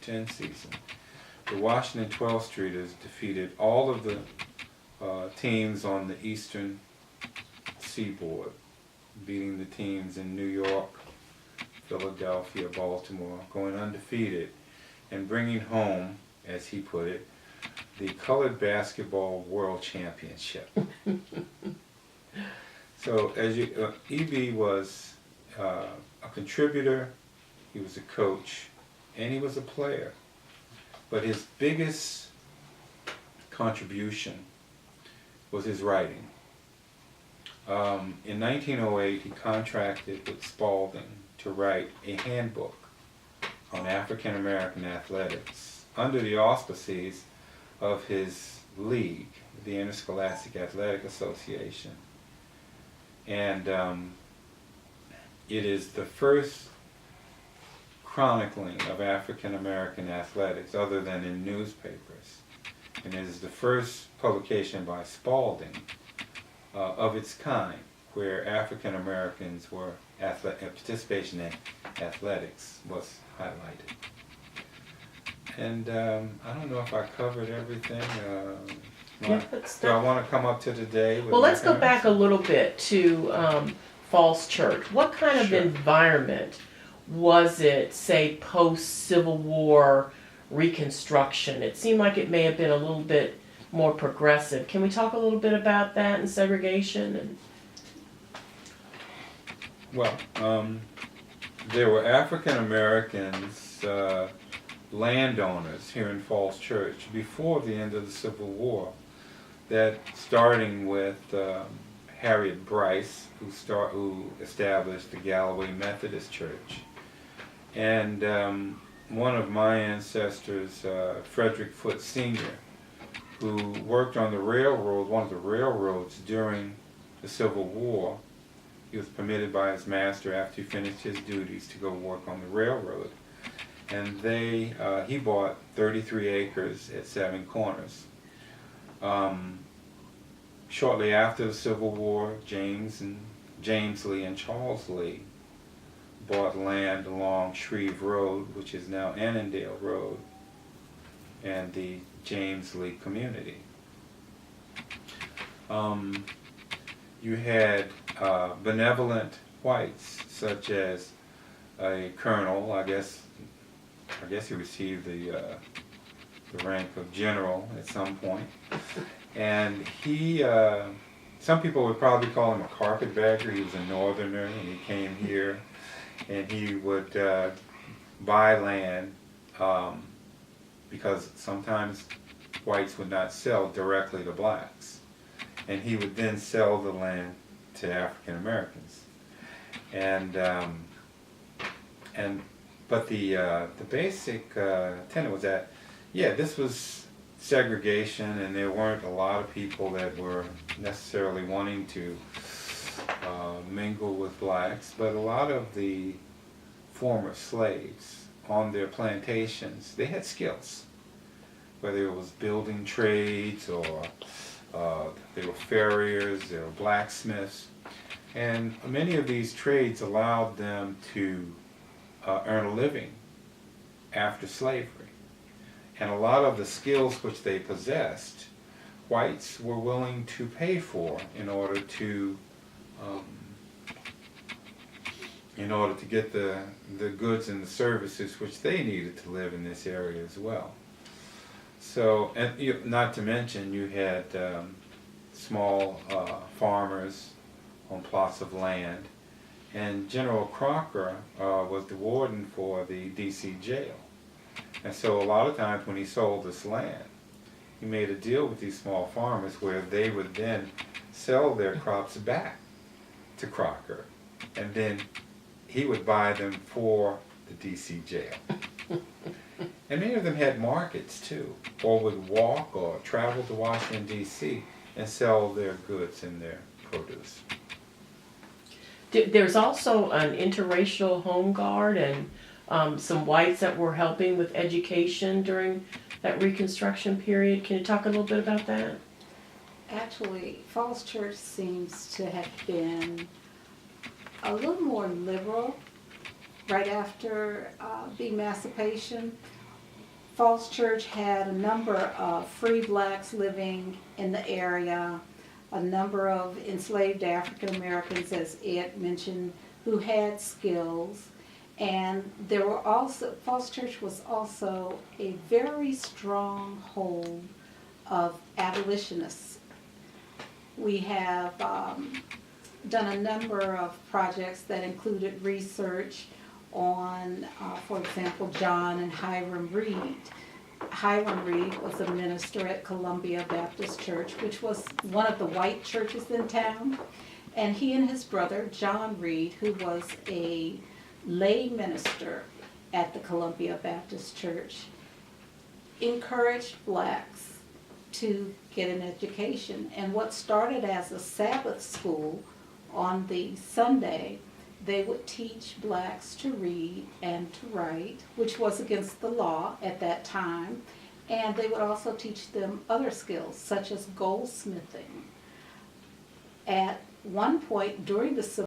10 season, the Washington 12th Streeters defeated all of the teams on the eastern seaboard, beating the teams in New York, Philadelphia, Baltimore, going undefeated, and bringing home, as he put it, the Colored Basketball World Championship. So, as you, E.B. was a contributor, he was a coach, and he was a player. But his biggest contribution was his writing. In 1908, he contracted with Spalding to write a handbook on African American athletics under the auspices of his league, the Interscholastic Athletic Association. And it is the first chronicling of African American athletics other than in newspapers. And it is the first publication by Spalding of its kind, where African Americans were participation in athletics was highlighted. And I don't know if I covered everything. Yeah, do I want to come up to today? Well, let's go back a little bit to Falls Church. What kind of environment was it, say, post-Civil War Reconstruction? It seemed like it may have been a little bit more progressive. Can we talk a little bit about that and segregation? Well, there were African Americans, landowners here in Falls Church before the end of the Civil War, that starting with Harriet Bryce, who established the Galloway Methodist Church, and one of my ancestors, Frederick Foote Sr., who worked on the railroad, one of the railroads during the Civil War. He was permitted by his master after he finished his duties to go work on the railroad. And he bought 33 acres at Seven Corners. Shortly after the Civil War, James Lee and Charles Lee bought land along Shreve Road, which is now Annandale Road, and the James Lee community. You had benevolent whites, such as a colonel. I guess he received the rank of general at some point, and he. Some people would probably call him a carpetbagger. He was a northerner, and he came here, and he would buy land because sometimes whites would not sell directly to blacks, and he would then sell the land to African Americans. But the basic tenet was that, this was segregation, and there weren't a lot of people that were necessarily wanting to mingle with blacks, but a lot of the former slaves on their plantations, they had skills, whether it was building trades or they were farriers, they were blacksmiths, and many of these trades allowed them to earn a living after slavery. And a lot of the skills which they possessed, whites were willing to pay for in order to get the goods and the services which they needed to live in this area as well. So, and not to mention, you had small farmers on plots of land, and General Crocker was the warden for the D.C. jail. And so a lot of times when he sold this land, he made a deal with these small farmers where they would then sell their crops back to Crocker, and then he would buy them for the D.C. jail. And many of them had markets too, or would walk or travel to Washington, D.C. and sell their goods and their produce. There's also an interracial home guard and some whites that were helping with education during that Reconstruction period. Can you talk a little bit about that? Actually, Falls Church seems to have been a little more liberal right after the emancipation. Falls Church had a number of free blacks living in the area, a number of enslaved African Americans, as Ed mentioned, who had skills. And there were also, Falls Church was also a very strong hold of abolitionists. We have done a number of projects that included research on, for example, John and Hiram Reed. Hiram Reed was a minister at Columbia Baptist Church, which was one of the white churches in town. And he and his brother, John Reed, who was a lay minister at the Columbia Baptist Church, encouraged blacks to get an education. And what started as a Sabbath school on the Sunday, they would teach blacks to read and to write, which was against the law at that time. And they would also teach them other skills, such as goldsmithing. At one point during the Civil